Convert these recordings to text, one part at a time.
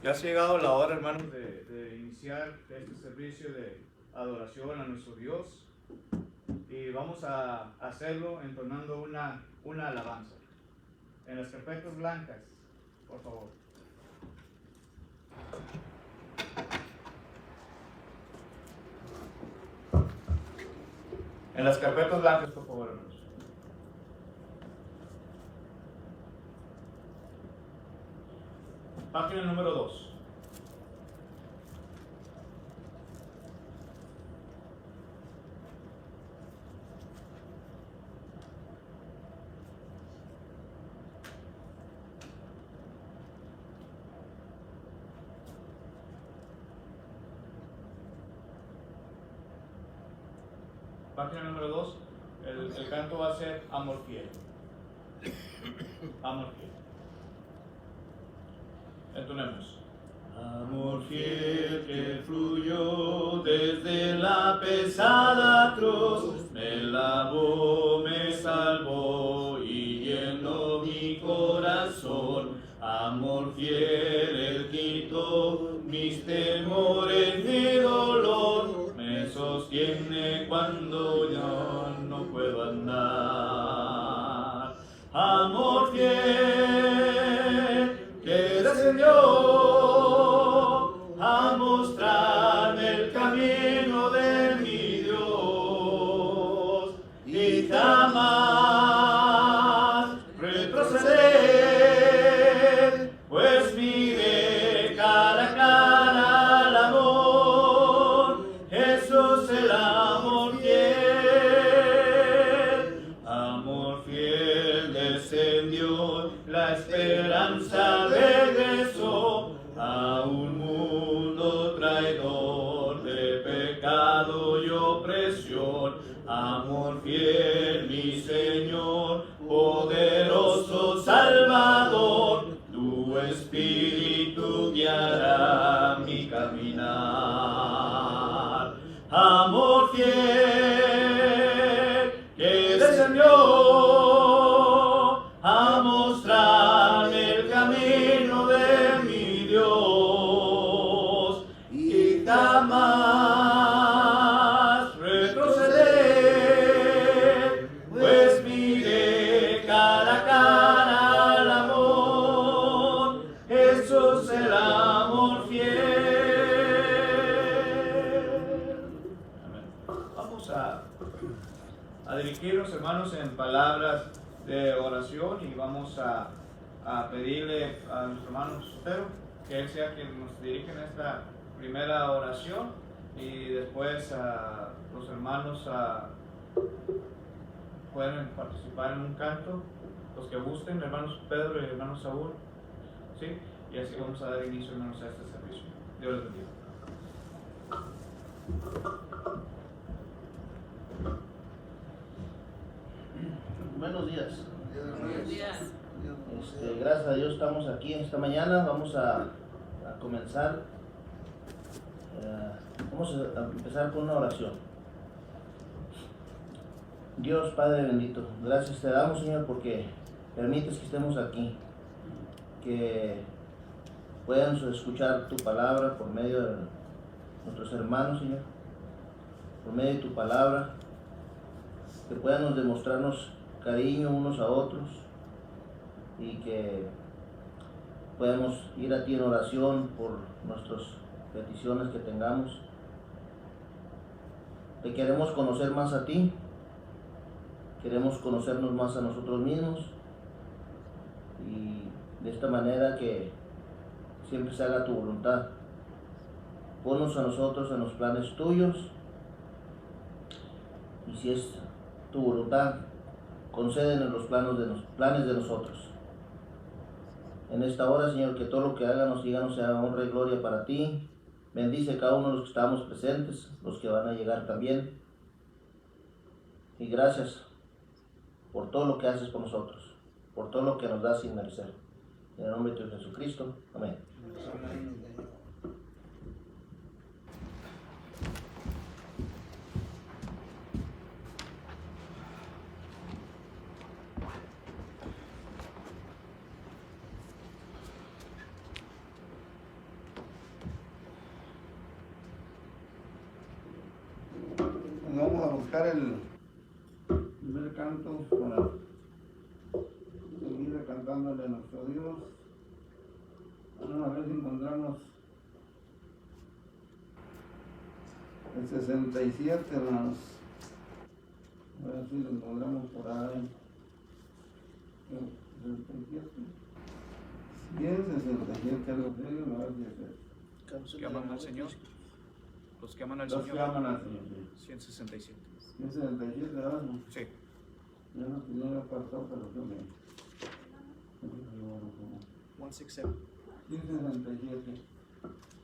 Ya ha llegado la hora, hermanos, de iniciar este servicio de adoración a nuestro Dios. Y vamos a hacerlo entonando una alabanza. En las carpetas blancas, por favor. En las carpetas blancas, por favor, hermanos. Página número 2. Página número 2. El canto va a ser Amor Fiel. Amor Fiel. Entonemos. Amor fiel que fluyó desde la pesada cruz, me lavó, me salvó y llenó mi corazón. Amor fiel, Él quitó mis temores de dolor, me sostiene cuando yo no puedo andar. Amor fiel que descendió a mostrarme el camino de mi Dios y jamás retroceder, pues miré cara a cara al amor, Jesús el amor fiel descendió, la esperanza regresó a un mundo traidor de pecado y opresión. Amor fiel, mi Señor, poderoso Salvador, tu Espíritu guiará mi caminar. Amor fiel que descendió a mostrarme el camino de mi Dios y jamás retroceder, pues miré cara a cara al amor, eso es el amor fiel. Amén. Vamos a dirigirnos, hermanos, en palabras de oración y vamos a pedirle a nuestro hermano Sotero que él sea quien nos dirija en esta primera oración y después los hermanos pueden participar en un canto, los que gusten, hermanos Pedro y hermanos Saúl, ¿sí? Y así vamos a dar inicio, hermanos, a este servicio. Dios les bendiga. Buenos días. Buenos días. Gracias a Dios estamos aquí esta mañana. Vamos a comenzar. Vamos a empezar con una oración. Dios Padre bendito, gracias te damos, Señor, porque permites que estemos aquí, que puedan escuchar tu palabra por medio de nuestros hermanos, Señor, por medio de tu palabra, que puedan demostrarnos cariño unos a otros y que podamos ir a ti en oración por nuestras peticiones que tengamos. Te queremos conocer más a ti, queremos conocernos más a nosotros mismos y de esta manera que siempre se haga tu voluntad. Ponnos a nosotros en los planes tuyos y si es tu voluntad, concédenos los planes de nosotros. En esta hora, Señor, que todo lo que háganos, díganos, sea honra y gloria para ti. Bendice a cada uno de los que estamos presentes, los que van a llegar también. Y gracias por todo lo que haces por nosotros, por todo lo que nos das sin merecer. En el nombre de Jesucristo. Amén. Amén. vamos a buscar el primer canto para seguir cantándole a nuestro Dios. Vamos a ver si encontramos el 67, hermanos. A ver si lo encontramos por ahí. El 67. 167, algo así, a ver si es eso. Los que aman al Señor. Los que aman al Los Señor. que aman al Señor. 167. 167, ¿verdad? Sí. Ya no tenía apartado, pero yo me... 167. 167.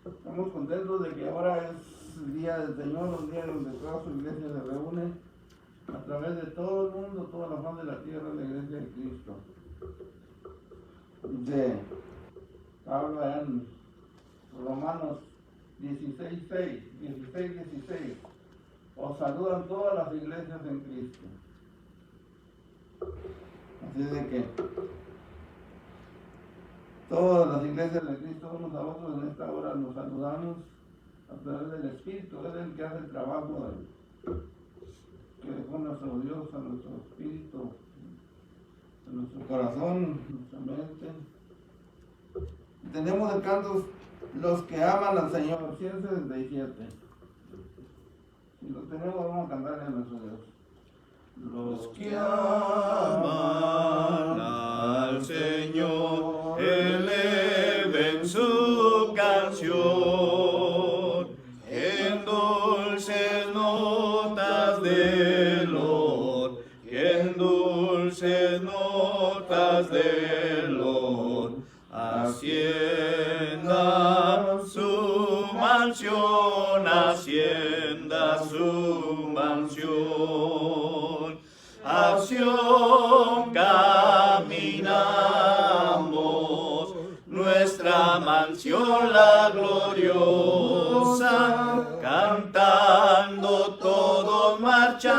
Estamos contentos de que ahora es el día del Señor, un día donde toda su iglesia se reúne a través de todo el mundo, toda la faz de la tierra, la iglesia de Cristo. Dice Pablo en Romanos 16:16. Os saludan todas las iglesias en Cristo. Así de que todas las iglesias de Cristo, unos a otros en esta hora nos saludamos a través del Espíritu. Es el que hace el trabajo que dejó nuestro Dios a nuestro espíritu, a nuestro corazón, nuestra mente. Tenemos el canto Los que aman al Señor, 167. Si lo tenemos, vamos a cantarle a nuestro Dios. Los que aman al Señor, eleven su canción en dulces notas de loor, en dulces notas de loor, hacienda su mansión, hacienda su mansión. Acción caminamos, nuestra mansión la gloriosa, cantando todos marchamos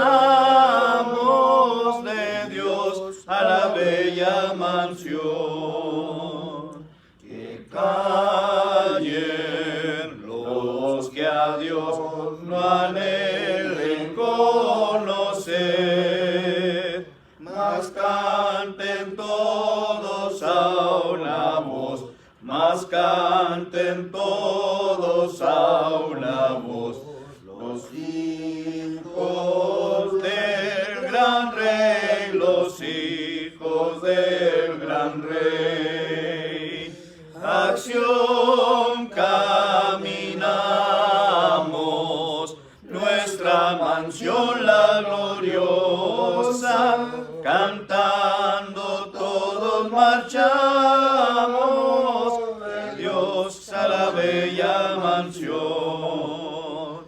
de Dios a la bella mansión. Que callen los que a Dios no anhelen conocer, mas canten todos a una voz, mas canten todos a una voz. Los hijos del gran rey, los hijos del gran rey. Acción caminamos, nuestra mansión la gloriosa, cantando todos marchamos de Dios a la bella mansión.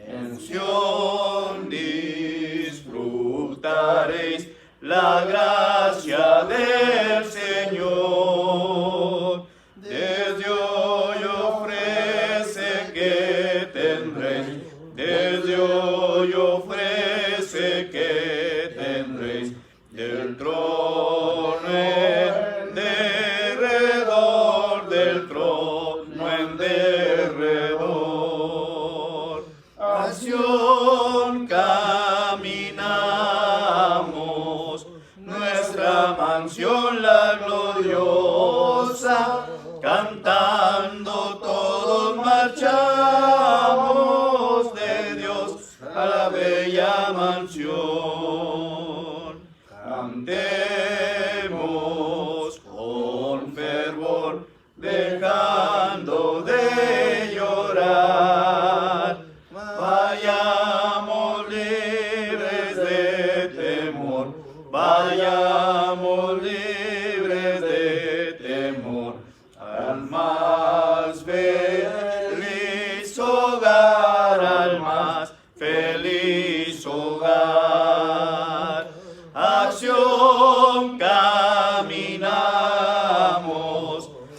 En Sion disfrutaréis la gracia del Señor. Desde hoy ofrece que tendréis, desde hoy ofrece que tendréis del trono en derredor, del trono en derredor. Acción caminamos, nuestra mansión la gloriosa, cantando todos marchamos de Dios a la bella mansión. Cantemos con fervor, dejando de llorar. Vayamos libres de temor, vayamos libres de temor al más feliz hogar, al más feliz hogar. Acción caminamos,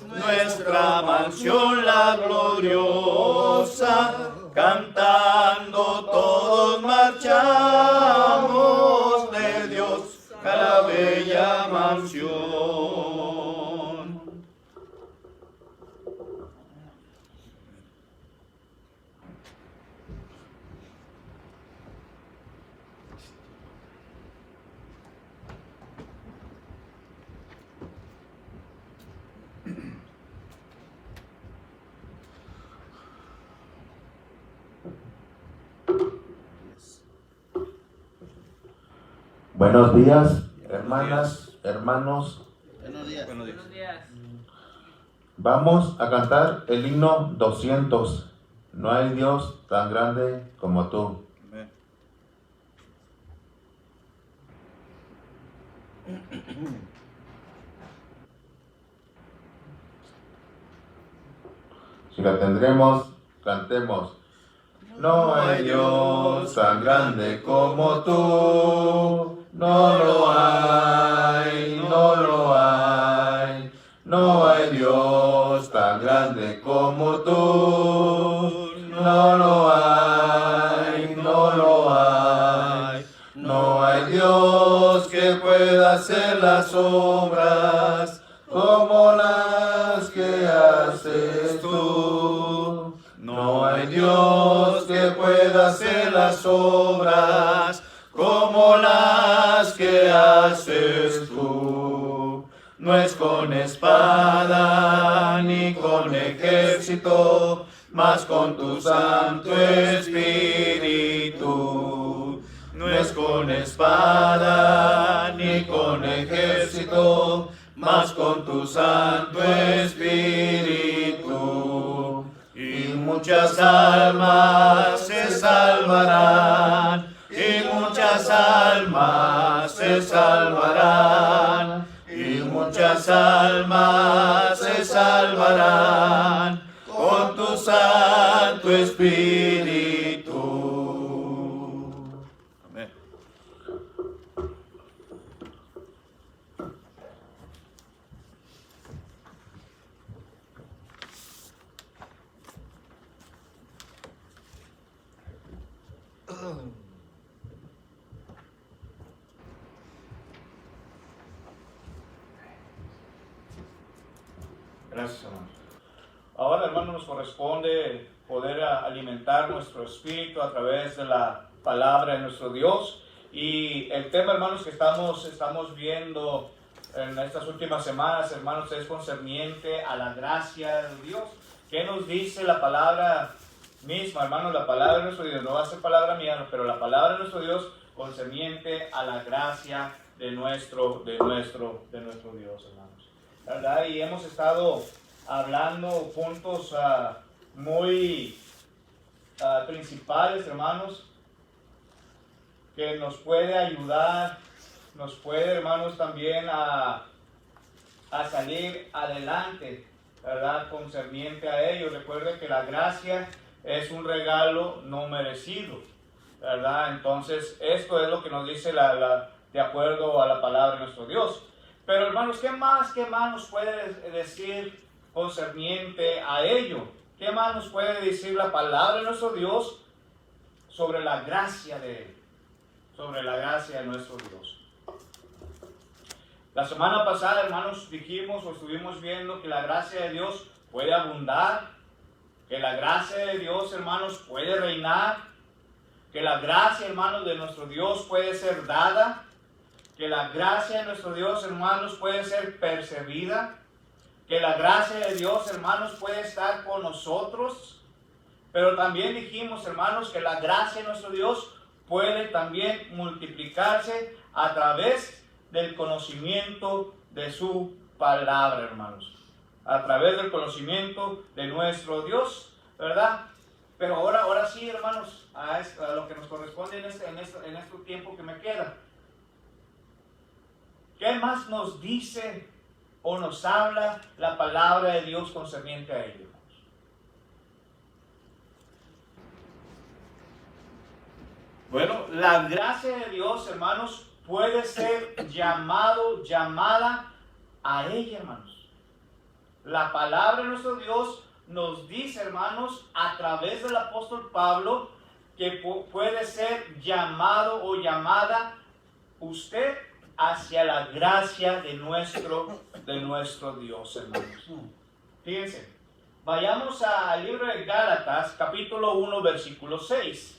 nuestra mansión la gloriosa, cantando todos marchamos de Dios a la bella mansión. Buenos días, hermanas, hermanos. Buenos días. Buenos días. Vamos a cantar el himno 200. No hay Dios tan grande como tú. Amén. Si la tendremos, cantemos. No hay Dios tan grande como tú. No lo hay, no lo hay. No hay Dios tan grande como tú. No lo hay, no lo hay. No hay Dios que pueda hacer las obras como las que haces tú. No hay Dios que pueda hacer las obras como las que haces tú. No es con espada ni con ejército, mas con tu Santo Espíritu. No es con espada ni con ejército, mas con tu Santo Espíritu. Y muchas almas se salvarán, y muchas almas se salvarán, y muchas almas se salvarán con tu Santo Espíritu. Amén. Gracias, hermano. Ahora, hermano, nos corresponde poder alimentar nuestro espíritu a través de la palabra de nuestro Dios. Y el tema, hermanos, que estamos viendo en estas últimas semanas, hermanos, es concerniente a la gracia de Dios. ¿Qué nos dice la palabra misma, hermanos? La palabra de nuestro Dios, no va a ser palabra mía, pero la palabra de nuestro Dios concerniente a la gracia de nuestro Dios, hermanos. ¿Verdad? Y hemos estado hablando puntos muy principales, hermanos, que nos puede ayudar, nos puede, hermanos, también a salir adelante, ¿verdad? Concerniente a ello. Recuerden que la gracia es un regalo no merecido, ¿verdad? Entonces, esto es lo que nos dice de acuerdo a la palabra de nuestro Dios. Pero, hermanos, ¿qué más nos puede decir concerniente a ello? ¿Qué más nos puede decir la palabra de nuestro Dios sobre la gracia de Él? Sobre la gracia de nuestro Dios. La semana pasada, hermanos, dijimos o estuvimos viendo que la gracia de Dios puede abundar, que la gracia de Dios, hermanos, puede reinar, que la gracia, hermanos, de nuestro Dios puede ser dada, que la gracia de nuestro Dios, hermanos, puede ser percibida, que la gracia de Dios, hermanos, puede estar con nosotros. Pero también dijimos, hermanos, que la gracia de nuestro Dios puede también multiplicarse a través del conocimiento de su palabra, hermanos. A través del conocimiento de nuestro Dios, ¿verdad? Pero ahora sí, hermanos, a lo que nos corresponde en este tiempo que me queda. ¿Qué más nos dice o nos habla la palabra de Dios concerniente a ello? Bueno, la gracia de Dios, hermanos, puede ser llamada a ella, hermanos. La palabra de nuestro Dios nos dice, hermanos, a través del apóstol Pablo, que puede ser llamado o llamada usted hacia la gracia de nuestro Dios, hermanos. Fíjense, vayamos al libro de Gálatas, capítulo 1, versículo 6.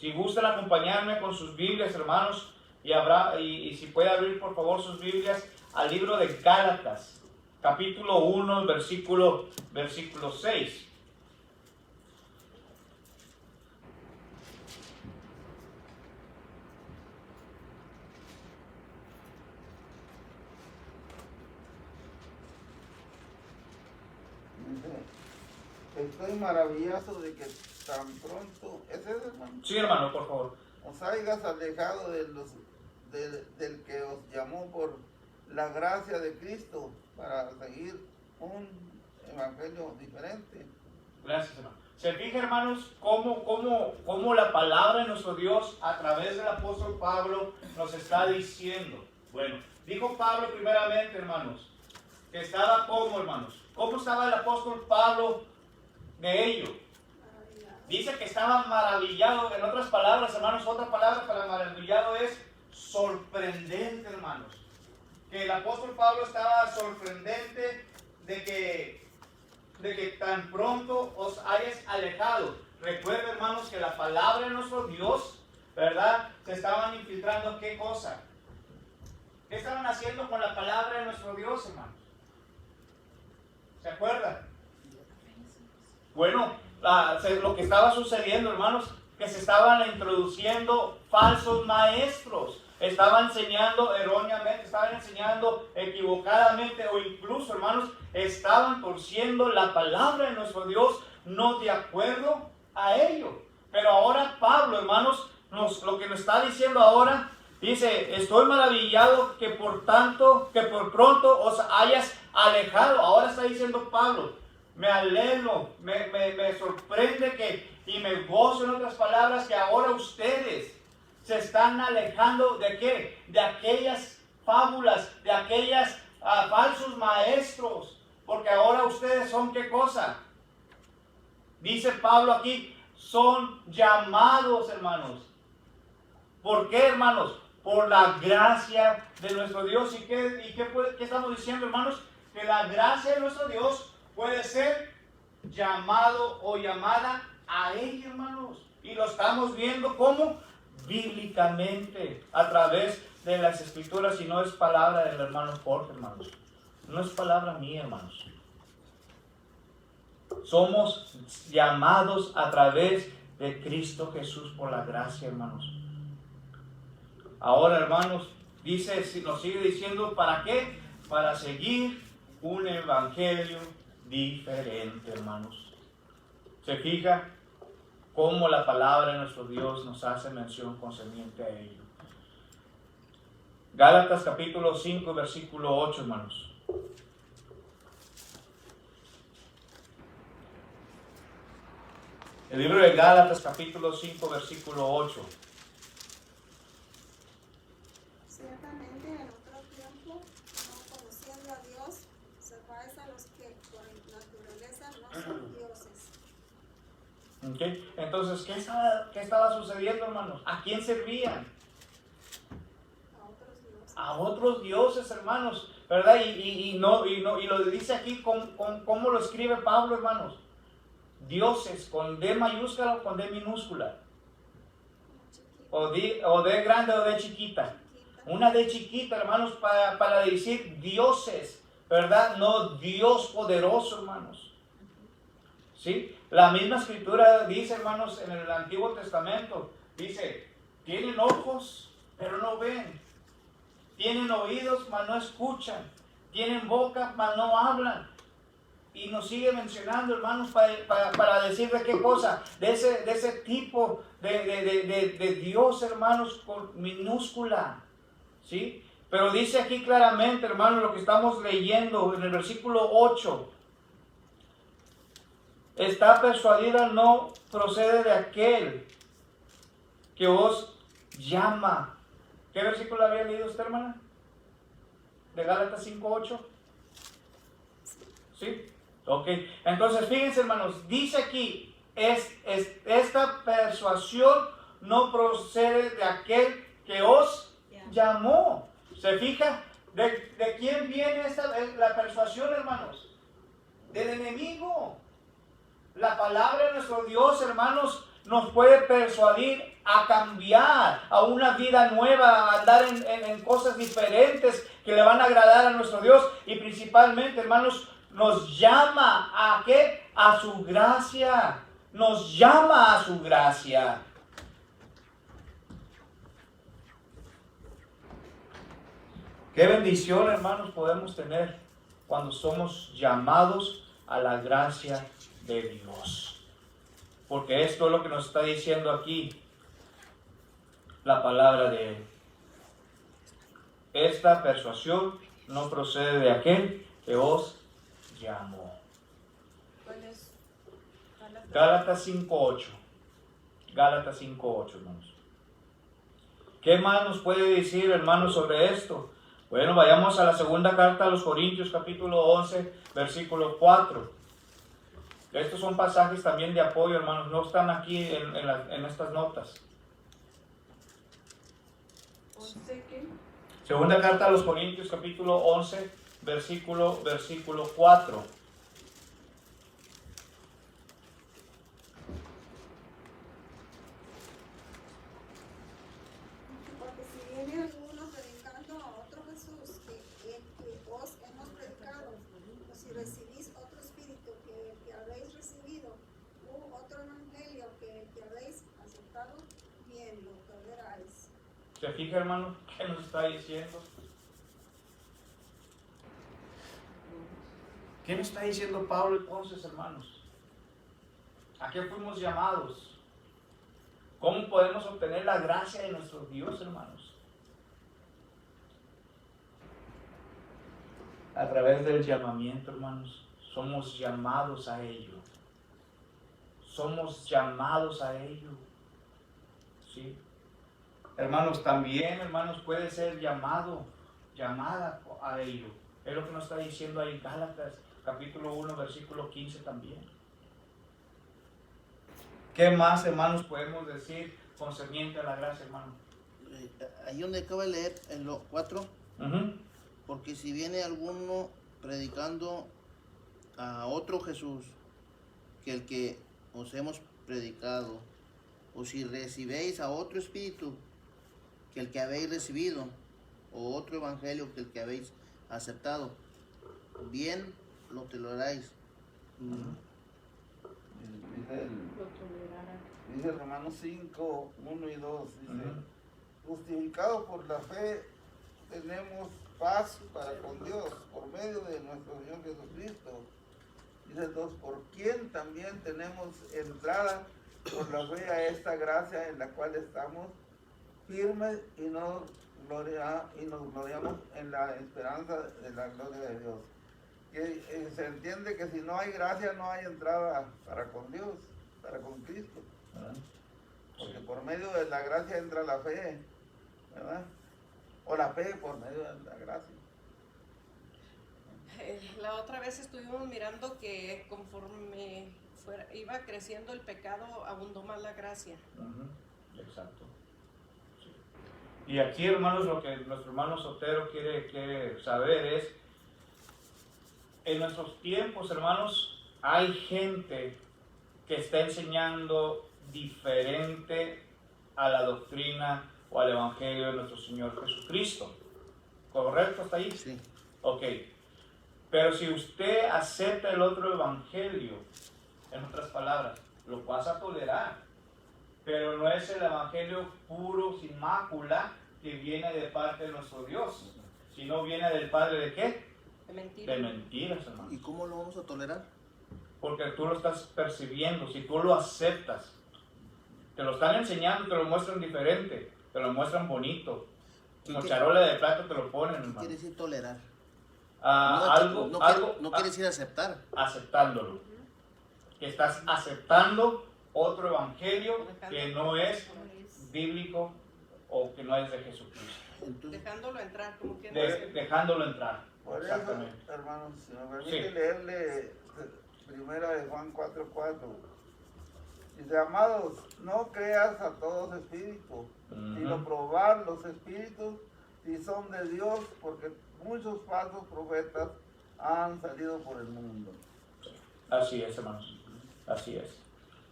Si gustan acompañarme con sus Biblias, hermanos, y si puede abrir por favor sus Biblias al libro de Gálatas, capítulo 1, versículo 6. Estoy maravillado de que tan pronto, ¿es eso, hermano? Sí, hermano, por favor. Os hayas alejado del que os llamó por la gracia de Cristo para seguir un evangelio diferente. Gracias, hermano. Se fija, hermanos, cómo la palabra de nuestro Dios a través del apóstol Pablo nos está diciendo. Bueno, dijo Pablo primeramente, hermanos, que estaba como, hermanos. ¿Cómo estaba el apóstol Pablo de ello? Dice que estaba maravillado. En otras palabras, hermanos, otra palabra para maravillado es sorprendente, hermanos. Que el apóstol Pablo estaba sorprendente de que tan pronto os hayas alejado. Recuerden, hermanos, que la palabra de nuestro Dios, ¿verdad? Se estaban infiltrando, ¿qué cosa? ¿Qué estaban haciendo con la palabra de nuestro Dios, hermanos? ¿Se acuerdan? Bueno, lo que estaba sucediendo, hermanos, que se estaban introduciendo falsos maestros. Estaban enseñando erróneamente, estaban enseñando equivocadamente, o incluso, hermanos, estaban torciendo la palabra de nuestro Dios, no de acuerdo a ello. Pero ahora Pablo, hermanos, lo que nos está diciendo ahora, dice: estoy maravillado que por pronto os hayas alejado. Ahora está diciendo Pablo: me alegro, me sorprende y me gozo, en otras palabras, que ahora ustedes se están alejando ¿de qué? De aquellas fábulas, de aquellas falsos maestros, porque ahora ustedes son ¿qué cosa? Dice Pablo aquí, son llamados, hermanos. ¿Por qué, hermanos? Por la gracia de nuestro Dios. ¿Y qué estamos diciendo, hermanos? Que la gracia de nuestro Dios puede ser llamado o llamada a ella, hermanos. Y lo estamos viendo como bíblicamente, a través de las escrituras, y no es palabra del hermano Jorge, hermanos. No es palabra mía, hermanos. Somos llamados a través de Cristo Jesús por la gracia, hermanos. Ahora, hermanos, nos sigue diciendo, ¿para qué? Para seguir un evangelio diferente, hermanos. ¿Se fija cómo la palabra de nuestro Dios nos hace mención concerniente a ello? Gálatas capítulo 5, versículo 8, hermanos. El libro de Gálatas capítulo 5, versículo 8. Ciertamente en otro tiempo, no conociendo a Dios, serváis a los que por naturaleza no son dioses. Okay. Entonces, ¿qué estaba sucediendo, hermanos? ¿A quién servían? A otros dioses, hermanos, ¿verdad? Y lo dice aquí, ¿cómo lo escribe Pablo, hermanos? Dioses, con D mayúscula o con D minúscula. O D grande o D chiquita. Una D chiquita, hermanos, para decir dioses, ¿verdad? No Dios poderoso, hermanos. ¿Sí? La misma escritura dice, hermanos, en el Antiguo Testamento, dice, tienen ojos, pero no ven. Tienen oídos, mas no escuchan. Tienen boca, mas no hablan. Y nos sigue mencionando, hermanos, para decir de qué cosa, de ese tipo de Dios, hermanos, con minúscula. ¿Sí? Pero dice aquí claramente, hermanos, lo que estamos leyendo en el versículo 8. Está persuadida, no procede de aquel que os llama. ¿Qué versículo había leído usted, hermana? De Gálatas 5:8. ¿Sí? Ok. Entonces, fíjense, hermanos, dice aquí, esta persuasión no procede de aquel que os llamó. ¿Se fija? ¿De quién viene la persuasión, hermanos? Del enemigo. La palabra de nuestro Dios, hermanos, nos puede persuadir a cambiar a una vida nueva, a andar en cosas diferentes que le van a agradar a nuestro Dios. Y principalmente, hermanos, nos llama ¿a qué? A su gracia. Nos llama a su gracia. Qué bendición, hermanos, podemos tener cuando somos llamados a la gracia de Dios. Porque esto es lo que nos está diciendo aquí la palabra de Él. Esta persuasión no procede de aquel que os llamó. ¿Cuál es? Gálatas 5:8. Gálatas 5:8, hermanos. ¿Qué más nos puede decir, hermanos, sobre esto? Bueno, vayamos a la segunda carta a los Corintios, capítulo 11, versículo 4. Estos son pasajes también de apoyo, hermanos, no están aquí en estas notas. Segunda carta a los Corintios, capítulo 11, versículo 4. Porque si viene alguno predicando a otro Jesús que os hemos predicado, o si recibís otro espíritu que el que habéis recibido, u otro evangelio que el que habéis aceptado, bien lo toleráis. ¿Se fija, hermano, qué nos está diciendo? ¿Qué nos está diciendo Pablo entonces, hermanos? ¿A qué fuimos llamados? ¿Cómo podemos obtener la gracia de nuestro Dios, hermanos? A través del llamamiento, hermanos. Somos llamados a ello. Somos llamados a ello. ¿Sí? Hermanos, también, hermanos, puede ser llamada a ello. Es lo que nos está diciendo ahí Gálatas, capítulo 1, versículo 15 también. ¿Qué más, hermanos, podemos decir concerniente a la gracia, hermano? Ahí donde acabo de leer, en lo 4, porque si viene alguno predicando a otro Jesús que el que os hemos predicado, o si recibéis a otro espíritu que el que habéis recibido, o otro evangelio que el que habéis aceptado, bien lo toleráis. Dice Romanos 5, 1 y 2, dice, justificados por la fe, tenemos paz para con Dios por medio de nuestro Señor Jesucristo. Dice 2, por quien también tenemos entrada por la fe a esta gracia en la cual estamos firmes y nos gloriamos en la esperanza de la gloria de Dios. Que se entiende que si no hay gracia no hay entrada para con Dios, para con Cristo. Porque por medio de la gracia entra la fe, ¿verdad? O la fe por medio de la gracia. La otra vez estuvimos mirando que conforme iba creciendo el pecado, abundó más la gracia. Exacto. Sí. Y aquí, hermanos, lo que nuestro hermano Sotero quiere saber es, en nuestros tiempos, hermanos, hay gente que está enseñando diferente a la doctrina o al evangelio de nuestro Señor Jesucristo. ¿Correcto hasta ahí? Sí. Ok. Pero si usted acepta el otro evangelio, en otras palabras, lo vas a tolerar. Pero no es el evangelio puro, sin mácula, que viene de parte de nuestro Dios, sino viene del Padre ¿de qué? De mentiras. De mentiras, hermano. ¿Y cómo lo vamos a tolerar? Porque tú lo estás percibiendo, si tú lo aceptas. Te lo están enseñando, te lo muestran diferente, te lo muestran bonito. Como charola de plata te lo ponen, ¿Qué hermano. quiere decir tolerar? No quiere decir aceptar. Aceptándolo. Que estás aceptando otro evangelio que no es bíblico o que no es de Jesucristo. Entonces, Dejándolo entrar, como que Dejándolo entrar. Por eso, Exactamente. hermanos, si me permite Sí. leerle primera de Juan 4:4. Dice, amados, no creas a todos espíritus, sino probar los espíritus si son de Dios, porque muchos falsos profetas han salido por el mundo. Así es, hermanos. Así es.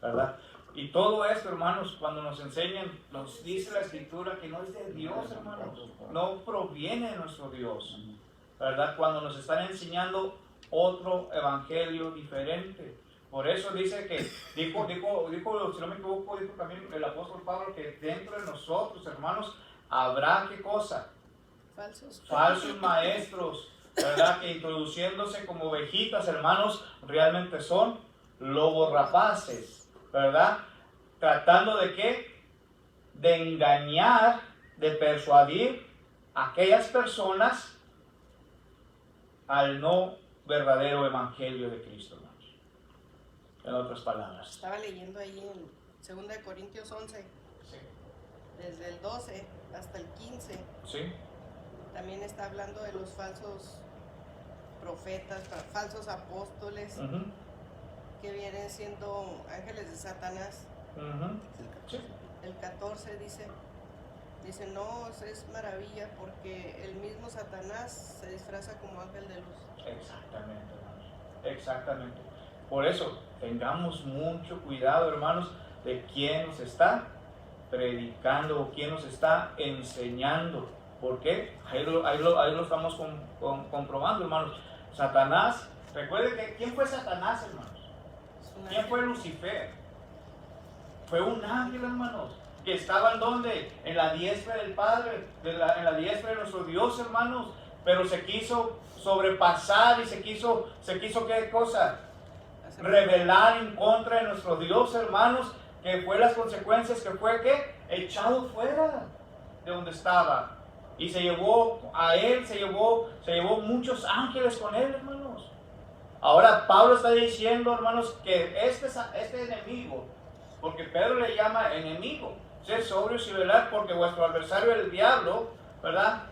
¿Verdad? Y todo esto, hermanos, cuando nos enseñan, nos dice la Escritura que no es de Dios, hermanos. No proviene de nuestro Dios. ¿Verdad? Cuando nos están enseñando otro evangelio diferente. Por eso dice que, dijo, si no me equivoco, dijo también el apóstol Pablo que dentro de nosotros, hermanos, habrá ¿qué cosa? Falsos maestros, ¿verdad? Que introduciéndose como ovejitas, hermanos, realmente son lobos rapaces, ¿verdad? ¿Tratando de qué? De engañar, de persuadir a aquellas personas al no verdadero evangelio de Cristo, hermanos. En otras palabras. Estaba leyendo ahí en 2 de Corintios 11, Sí. desde el 12 hasta el 15. Sí. También está hablando de los falsos profetas, falsos apóstoles, Ujú. que vienen siendo ángeles de Satanás. Ujú. Sí. El 14 dice, no, es maravilla porque el mismo Satanás se disfraza como ángel de luz. Exactamente, hermanos. Exactamente. Por eso, tengamos mucho cuidado, hermanos, de quién nos está predicando o quién nos está enseñando. ¿Por qué? Ahí lo estamos comprobando, hermanos. Satanás, recuerden que ¿quién fue Satanás, hermanos? ¿Quién fue Lucifer? Fue un ángel, hermanos, que estaba en donde, en la diestra del Padre, en la diestra de nuestro Dios, hermanos, pero se quiso sobrepasar y se quiso ¿qué cosa? Rebelar en contra de nuestro Dios, hermanos, que fue las consecuencias, que fue que echado fuera de donde estaba. Y se llevó a él, se llevó muchos ángeles con él, hermanos. Ahora Pablo está diciendo, hermanos, que este enemigo, porque Pedro le llama enemigo, ser sobrios y velar, porque vuestro adversario el diablo, ¿verdad?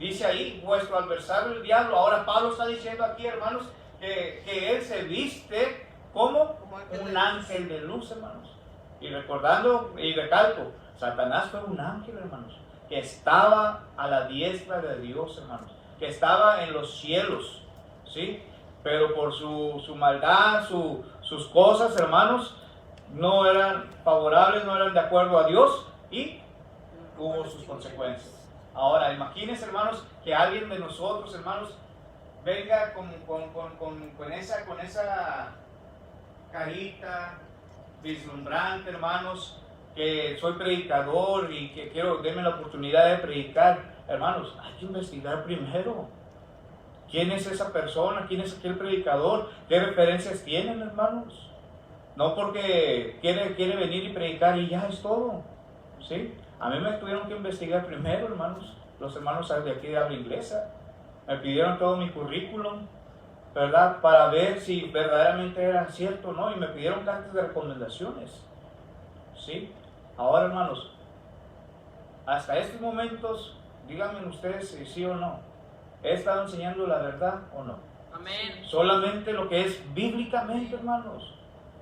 Dice ahí, vuestro adversario el diablo. Ahora Pablo está diciendo aquí, hermanos, que él se viste como un ángel de luz, hermanos. Y recordando, y recalco, Satanás fue un ángel, hermanos, que estaba a la diestra de Dios, hermanos, que estaba en los cielos, ¿sí? Pero por su maldad, sus cosas, hermanos, no eran favorables, no eran de acuerdo a Dios y hubo sus consecuencias. Ahora, imagínense, hermanos, que alguien de nosotros, hermanos, venga con esa carita vislumbrante, hermanos, que soy predicador y que denme la oportunidad de predicar. Hermanos, hay que investigar primero. ¿Quién es esa persona? ¿Quién es aquel predicador? ¿Qué referencias tienen, hermanos? No porque quiere venir y predicar y ya es todo, ¿sí? A mí me tuvieron que investigar primero, hermanos. Los hermanos de aquí de habla inglesa me pidieron todo mi currículum, ¿verdad? Para ver si verdaderamente era cierto o no. Y me pidieron cartas de recomendaciones, ¿sí? Ahora, hermanos, hasta estos momentos, díganme ustedes si sí o no. ¿He estado enseñando la verdad o no? Amén. Solamente lo que es bíblicamente, hermanos.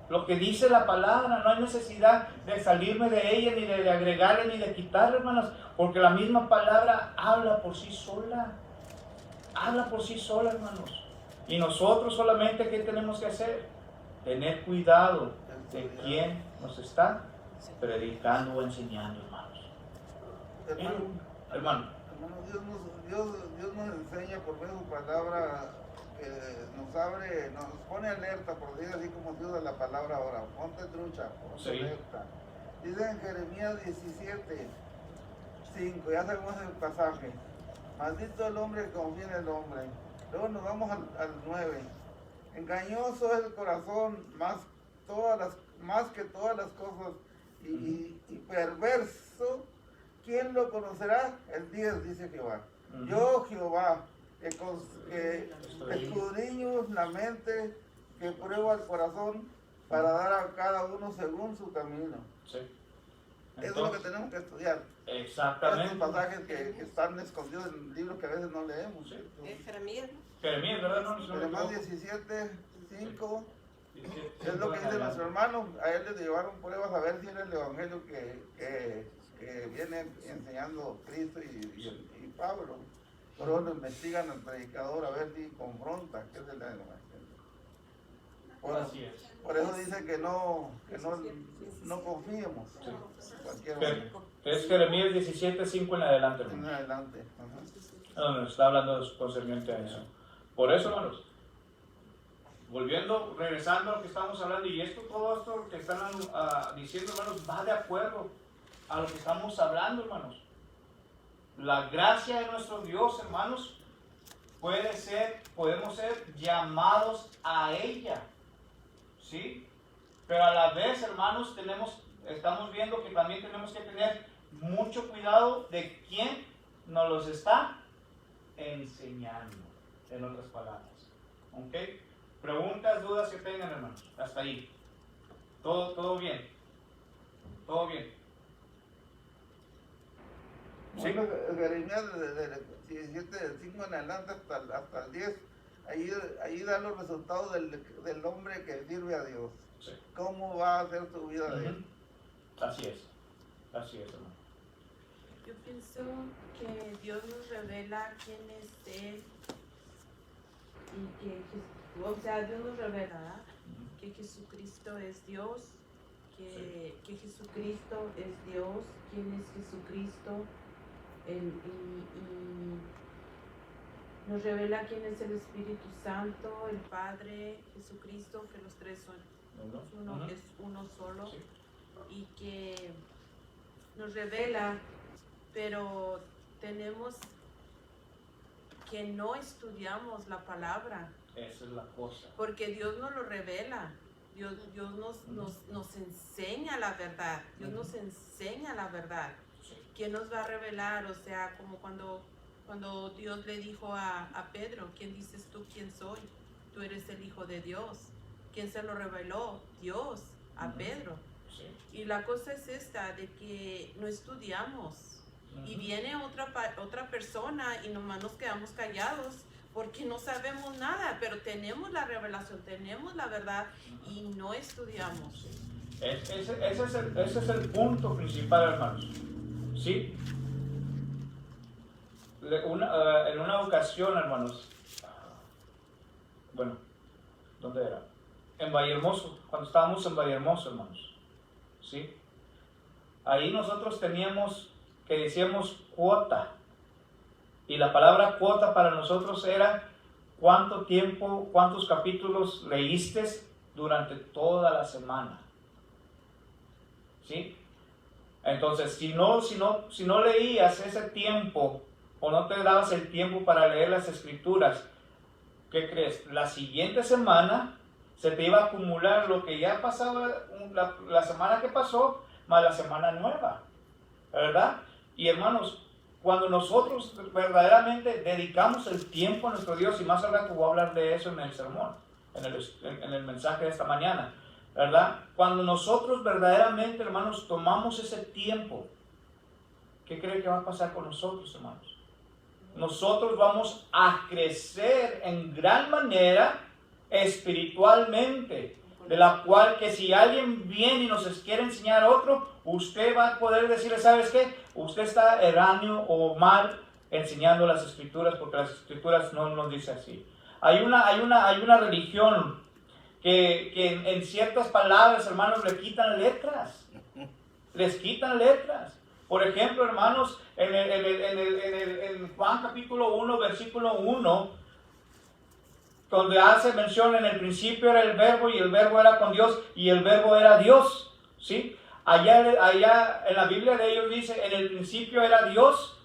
Lo que dice la palabra, no hay necesidad de salirme de ella, ni de agregarle, ni de quitarle, hermanos, porque la misma palabra habla por sí sola. Habla por sí sola, hermanos. Y nosotros solamente, ¿qué tenemos que hacer? Tener cuidado de quién nos está predicando o enseñando, hermanos. Hermano. Dios nos enseña por medio de su palabra, nos pone alerta, por decir así como Dios de la palabra ahora. Ponte trucha, ponte alerta. Dice en Jeremías 17:5, ya sabemos el pasaje. Maldito el hombre que confía en el hombre. Luego nos vamos al 9. Engañoso es el corazón más que todas las cosas y perverso. ¿Quién lo conocerá? El 10 dice Jehová. Yo, Jehová, que escudriño la mente, que pruebo el corazón para dar a cada uno según su camino. Sí. Entonces, eso es lo que tenemos que estudiar. Exactamente. Estos pasajes que están escondidos en libros que a veces no leemos. Jeremías. Jeremías, ¿verdad? No, Jeremías 17:5 es lo que dice nuestro hermano. A él le llevaron pruebas a ver si era el evangelio que viene enseñando Cristo y Pablo. Pero lo investigan al predicador a ver si confronta qué es el evangelio. Así es. Por eso dice que no confiemos. Sí. Cualquier Es Jeremías 17:5 en adelante, en hermanos. adelante. Nos está hablando concerniente a eso. Por eso, hermanos, regresando a lo que estamos hablando, y todo esto que están diciendo, hermanos, va de acuerdo a lo que estamos hablando, hermanos. La gracia de nuestro Dios, hermanos, podemos ser llamados a ella, ¿sí? Pero a la vez, hermanos, estamos viendo que también tenemos que tener mucho cuidado de quién nos los está enseñando, en otras palabras. ¿Ok? Preguntas, dudas que tengan, hermanos. Hasta ahí. Todo bien. Todo bien. Sí. Bueno, Jeremías del 17, del 5 en adelante hasta el 10, ahí da los resultados del hombre que sirve a Dios. Sí. ¿Cómo va a ser su vida de él? Así es, hermano. Yo pienso que Dios nos revela quién es Él y que, Dios nos revela, ¿verdad? Que Jesucristo es Dios, que Jesucristo es Dios, quién es Jesucristo, y nos revela quién es el Espíritu Santo, el Padre, Jesucristo, que los tres son uno, es uno solo, Sí. y que nos revela, pero tenemos que no estudiamos la palabra, Esa es la cosa. porque Dios nos lo revela. Dios nos enseña la verdad. Dios nos enseña la verdad. ¿Quién nos va a revelar? O sea, como cuando Dios le dijo a Pedro, ¿quién dices tú quién soy? Tú eres el Hijo de Dios. ¿Quién se lo reveló? Dios a Pedro. Sí. Y la cosa es esta, de que no estudiamos. Y viene otra persona y nomás nos quedamos callados porque no sabemos nada, pero tenemos la revelación, tenemos la verdad y no estudiamos. Ese es el punto principal, hermanos. ¿Sí? En una ocasión, hermanos, bueno, ¿dónde era? En Vallehermoso, cuando estábamos en Vallehermoso, hermanos. ¿Sí? Ahí nosotros teníamos que decíamos cuota. Y la palabra cuota para nosotros era cuánto tiempo, cuántos capítulos leíste durante toda la semana. ¿Sí? Entonces, si no leías ese tiempo o no te dabas el tiempo para leer las escrituras, ¿qué crees? La siguiente semana se te iba a acumular lo que ya pasaba la semana que pasó más la semana nueva, ¿verdad? Y hermanos, cuando nosotros verdaderamente dedicamos el tiempo a nuestro Dios, y más al rato voy a hablar de eso en el sermón, en el mensaje de esta mañana, ¿verdad? Cuando nosotros verdaderamente, hermanos, tomamos ese tiempo, ¿qué creen que va a pasar con nosotros, hermanos? Nosotros vamos a crecer en gran manera espiritualmente, de la cual que si alguien viene y nos quiere enseñar otro, usted va a poder decirle, ¿sabes qué? Usted está erróneo o mal enseñando las escrituras, porque las escrituras no nos dice así. Hay una religión que en ciertas palabras, hermanos, le quitan letras. Les quitan letras. Por ejemplo, hermanos, en Juan capítulo 1, versículo 1, donde hace mención, en el principio era el verbo y el verbo era con Dios y el verbo era Dios, ¿sí? Allá en la Biblia de ellos dice, en el principio era Dios,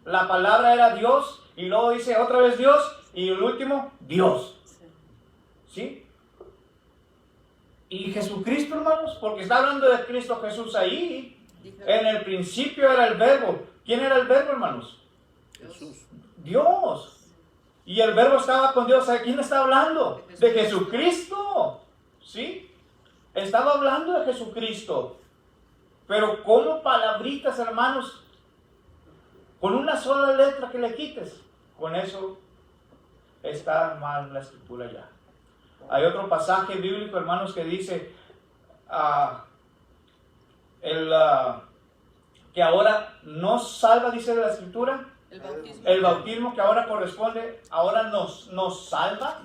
la palabra era Dios, y luego dice otra vez Dios, y el último, Dios, ¿sí? Y Jesucristo, hermanos, porque está hablando de Cristo Jesús ahí, en el principio era el verbo. ¿Quién era el verbo, hermanos? Jesús. Dios. Y el verbo estaba con Dios. ¿De quién está hablando? De Jesucristo. ¿Sí? Estaba hablando de Jesucristo. Pero como palabritas, hermanos, con una sola letra que le quites, con eso está mal la escritura ya. Hay otro pasaje bíblico, hermanos, que dice que ahora no salva, dice la escritura. El bautismo que ahora corresponde, ahora nos salva.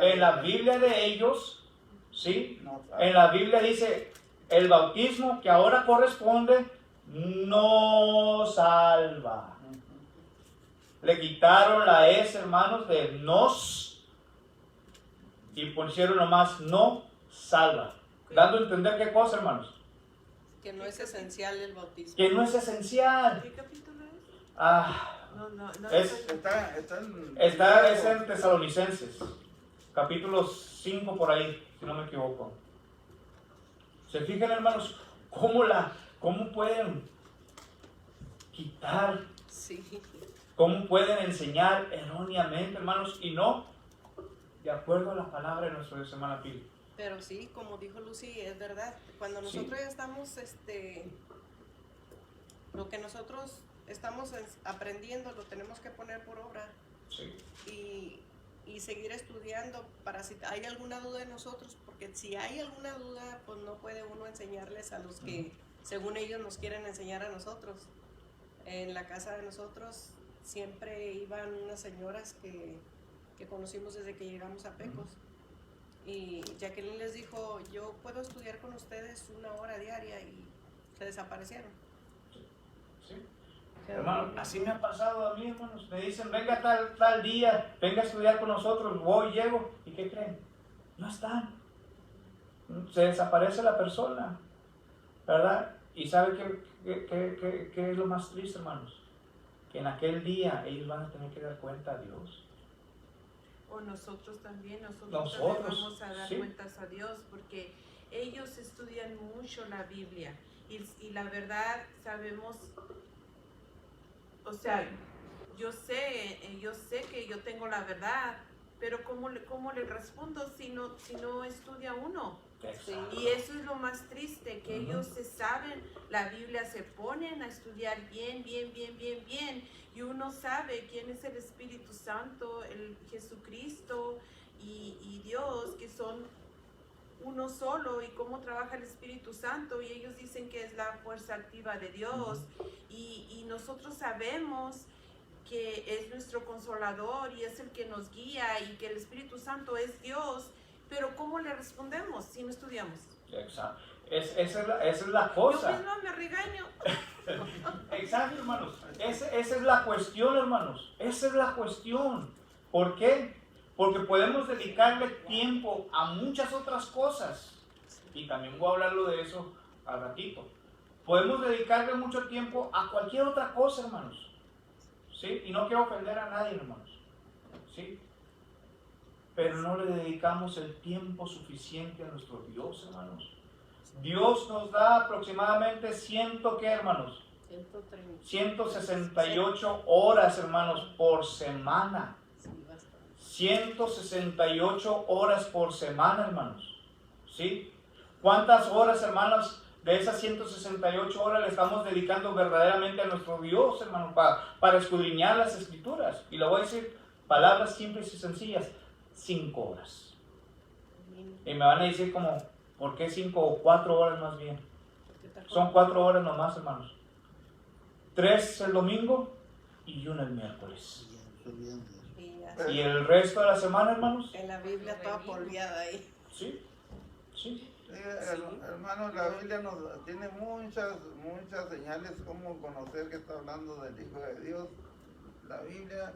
En la Biblia de ellos, ¿sí? En la Biblia dice, el bautismo que ahora corresponde no salva. Le quitaron la S, hermanos, de nos y pusieron nomás no salva. Dando a entender qué cosa, hermanos. Que no es esencial el bautismo. Que no es esencial. ¿Qué capítulo es? Ah, No. es en Tesalonicenses, capítulo 5 por ahí, si no me equivoco. ¿Se fijan, hermanos, cómo pueden quitar, Sí. cómo pueden enseñar erróneamente, hermanos, y no de acuerdo a la palabra de nuestro Dios, hermana Pili? Pero sí, como dijo Lucy, es verdad. Cuando Sí. nosotros ya estamos, lo que nosotros estamos aprendiendo lo tenemos que poner por obra Sí. y seguir estudiando para si hay alguna duda de nosotros, porque si hay alguna duda, pues no puede uno enseñarles a los que según ellos nos quieren enseñar a nosotros. En la casa de nosotros siempre iban unas señoras que conocimos desde que llegamos a Pecos. Y Jacqueline les dijo, yo puedo estudiar con ustedes 1 hora diaria, y se desaparecieron. Sí. Hermano, así me ha pasado a mí, hermanos. Me dicen, venga tal día, venga a estudiar con nosotros. Voy, llego. ¿Y qué creen? No están. Se desaparece la persona, ¿verdad? ¿Y sabe qué es lo más triste, hermanos? Que en aquel día ellos van a tener que dar cuenta a Dios. O nosotros también también vamos a dar sí. cuentas a Dios, porque ellos estudian mucho la Biblia y la verdad sabemos, o sea, yo sé que yo tengo la verdad, pero ¿cómo le respondo si no estudia uno? Exacto. Y eso es lo más triste, que ellos se saben la Biblia, se ponen a estudiar bien, y uno sabe quién es el Espíritu Santo, el Jesucristo y Dios, que son uno solo, y cómo trabaja el Espíritu Santo, y ellos dicen que es la fuerza activa de Dios, y nosotros sabemos que es nuestro consolador y es el que nos guía, y que el Espíritu Santo es Dios. Pero ¿cómo le respondemos si no estudiamos? Exacto. Esa es la cosa. Yo misma me regaño. Exacto, hermanos. Esa es la cuestión, hermanos. Esa es la cuestión. ¿Por qué? Porque podemos dedicarle tiempo a muchas otras cosas. Y también voy a hablarlo de eso al ratito. Podemos dedicarle mucho tiempo a cualquier otra cosa, hermanos. ¿Sí? Y no quiero ofender a nadie, hermanos. ¿Sí? Pero no le dedicamos el tiempo suficiente a nuestro Dios, hermanos. Dios nos da aproximadamente ¿qué, hermanos? 168 horas, hermanos, por semana. 168 horas por semana, hermanos. ¿Sí? ¿Cuántas horas, hermanos, de esas 168 horas le estamos dedicando verdaderamente a nuestro Dios, hermano, para escudriñar las Escrituras? Y le voy a decir palabras simples y sencillas. 5 horas. Y me van a decir como, ¿por qué 5 o 4 horas más bien? Son 4 horas nomás, hermanos. 3 el domingo y 1 el miércoles. Y el resto de la semana, hermanos. En la Biblia toda polviada ahí. Sí. Hermano, la Biblia nos tiene muchas señales como conocer que está hablando del Hijo de Dios. La Biblia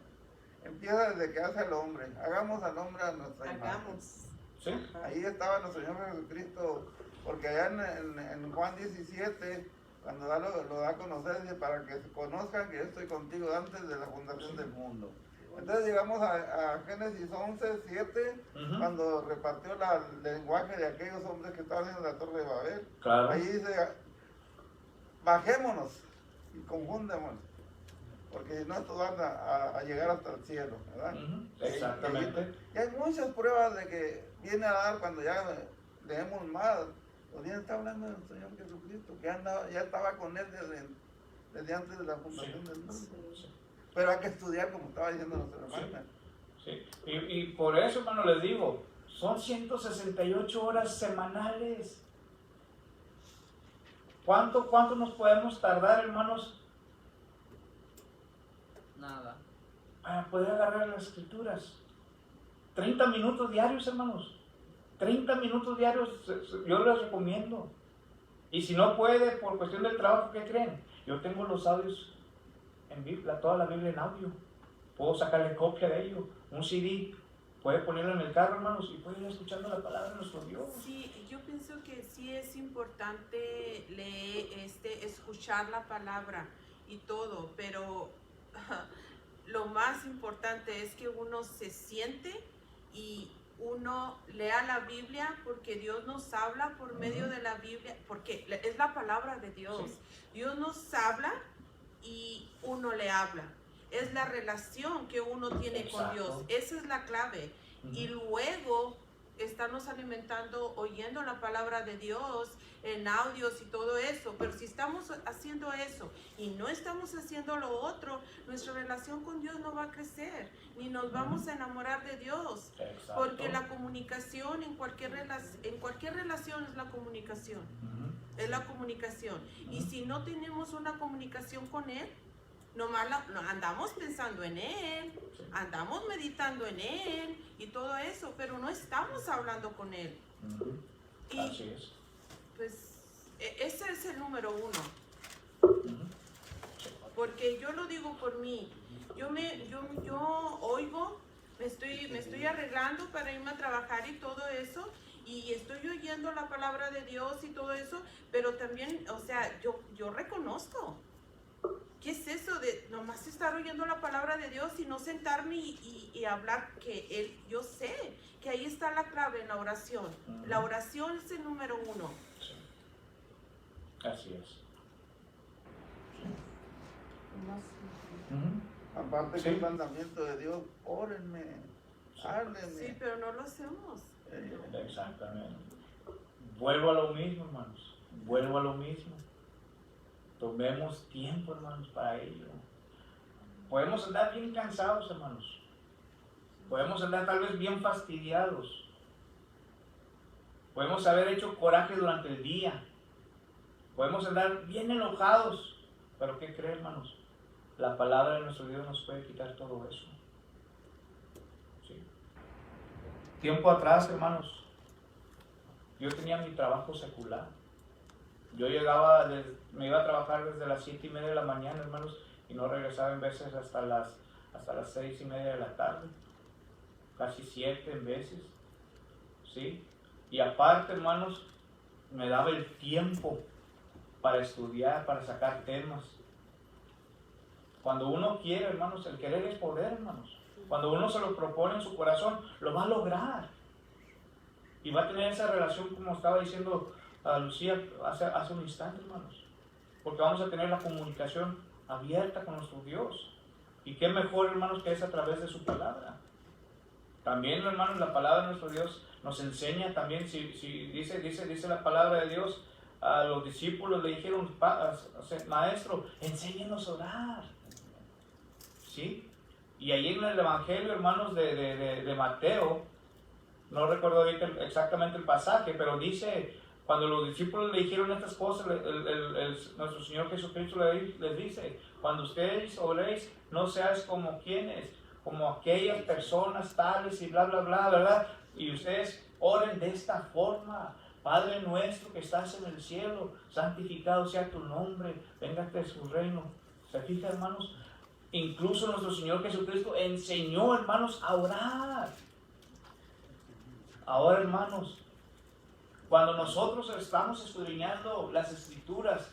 empieza desde que hace al hombre. Hagamos al hombre a nuestra imagen. ¿Sí? Ahí estaba nuestro Señor Jesucristo, porque allá en Juan 17, cuando lo da a conocer, dice, para que conozcan que yo estoy contigo antes de la fundación del mundo. Entonces llegamos a Génesis 11, 7, cuando repartió el lenguaje de aquellos hombres que estaban en la Torre de Babel. Claro. Ahí dice, bajémonos y confundémonos, porque si no, estos van a llegar hasta el cielo, ¿verdad? Exactamente. Y hay muchas pruebas de que viene a dar cuando ya leemos más. Los días está hablando del Señor Jesucristo, que ya estaba con él desde antes de la fundación del mundo. Sí. Pero hay que estudiar, como estaba diciendo nuestra hermana. Sí. Y por eso, hermano, les digo, son 168 horas semanales. ¿Cuánto nos podemos tardar, hermanos? Nada. Para poder agarrar las Escrituras. 30 minutos diarios, hermanos. 30 minutos diarios yo les recomiendo. Y si no puede, por cuestión del trabajo, ¿qué creen? Yo tengo los audios en Biblia, toda la Biblia en audio. Puedo sacarle copia de ello, un CD. Puede ponerlo en el carro, hermanos, y puede ir escuchando la palabra de nuestro Dios. Sí, yo pienso que sí es importante escuchar la palabra y todo, pero lo más importante es que uno se siente y uno lea la Biblia, porque Dios nos habla por medio de la Biblia, porque es la palabra de Dios. Sí. Dios nos habla y uno le habla. Es la relación que uno tiene con Exacto. Dios. Esa es la clave. Y luego estarnos alimentando, oyendo la palabra de Dios en audios y todo eso. Pero si estamos haciendo eso y no estamos haciendo lo otro, nuestra relación con Dios no va a crecer, ni nos vamos a enamorar de Dios. Exacto. Porque la comunicación en cualquier relación es la comunicación. Es la comunicación. Y si no tenemos una comunicación con Él, nomás andamos pensando en Él, andamos meditando en Él y todo eso, pero no estamos hablando con Él. Y Así es. pues ese es el número uno. Porque yo lo digo por mí. Yo oigo, me estoy arreglando para irme a trabajar y todo eso, y estoy oyendo la palabra de Dios y todo eso, pero también, o sea, yo reconozco. ¿Qué es eso de nomás estar oyendo la palabra de Dios y no sentarme y hablar? Que yo sé que ahí está la clave en la oración. La oración es el número uno. Sí. Así es. Aparte Sí. que el mandamiento de Dios, órenme, háblenme. Sí, pero no lo hacemos. Exactamente. Vuelvo a lo mismo, hermanos. Vuelvo a lo mismo. Tomemos tiempo, hermanos, para ello. Podemos andar bien cansados, hermanos. Podemos andar tal vez bien fastidiados. Podemos haber hecho coraje durante el día. Podemos andar bien enojados. Pero ¿qué creen, hermanos? La palabra de nuestro Dios nos puede quitar todo eso. ¿Sí? Tiempo atrás, hermanos, yo tenía mi trabajo secular. Yo me iba a trabajar desde las 7:30 de la mañana, hermanos, y no regresaba en veces hasta las 6:30 de la tarde. Casi 7 en veces. ¿Sí? Y aparte, hermanos, me daba el tiempo para estudiar, para sacar temas. Cuando uno quiere, hermanos, el querer es poder, hermanos. Cuando uno se lo propone en su corazón, lo va a lograr. Y va a tener esa relación, como estaba diciendo a Lucía hace un instante, hermanos. Porque vamos a tener la comunicación abierta con nuestro Dios. Y qué mejor, hermanos, que es a través de su palabra. También, hermanos, la palabra de nuestro Dios nos enseña también, si dice la palabra de Dios, a los discípulos le dijeron, maestro, enséñenos a orar. ¿Sí? Y allí en el Evangelio, hermanos, de Mateo, no recuerdo ahorita exactamente el pasaje, pero dice, cuando los discípulos le dijeron estas cosas, nuestro Señor Jesucristo les dice, cuando ustedes oréis, no seas como quienes, como aquellas personas tales y bla, bla, bla, ¿verdad? Y ustedes oren de esta forma: Padre nuestro que estás en el cielo, santificado sea tu nombre, véngate su reino. ¿Se fija, hermanos? Incluso nuestro Señor Jesucristo enseñó, hermanos, a orar. Ahora, hermanos, cuando nosotros estamos escudriñando las Escrituras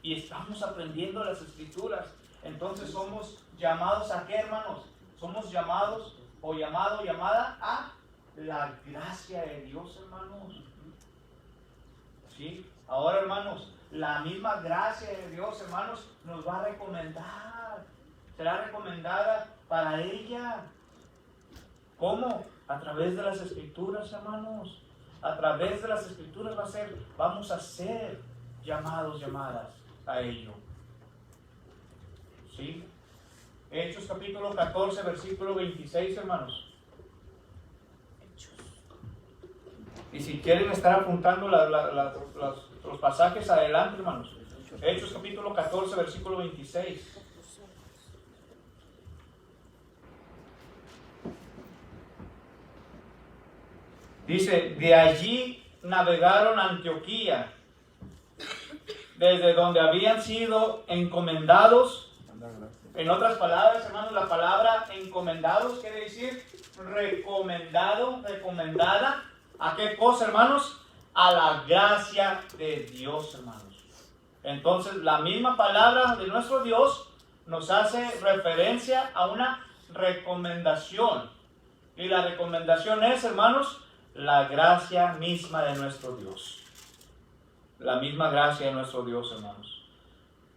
y estamos aprendiendo las Escrituras, entonces somos llamados a ¿qué, hermanos? Somos llamados o llamada a la gracia de Dios, hermanos. ¿Sí? Ahora, hermanos, la misma gracia de Dios, hermanos, nos va a recomendar. Será recomendada para ella. ¿Cómo? A través de las Escrituras, hermanos. A través de las Escrituras vamos a ser llamadas a ello. ¿Sí? Hechos capítulo 14, versículo 26, hermanos. Y si quieren estar apuntando los pasajes adelante, hermanos. Hechos capítulo 14, versículo 26. Dice, de allí navegaron a Antioquía, desde donde habían sido encomendados. En otras palabras, hermanos, la palabra encomendados quiere decir recomendada. ¿A qué cosa, hermanos? A la gracia de Dios, hermanos. Entonces, la misma palabra de nuestro Dios nos hace referencia a una recomendación. Y la recomendación es, hermanos, la gracia misma de nuestro Dios. La misma gracia de nuestro Dios, hermanos.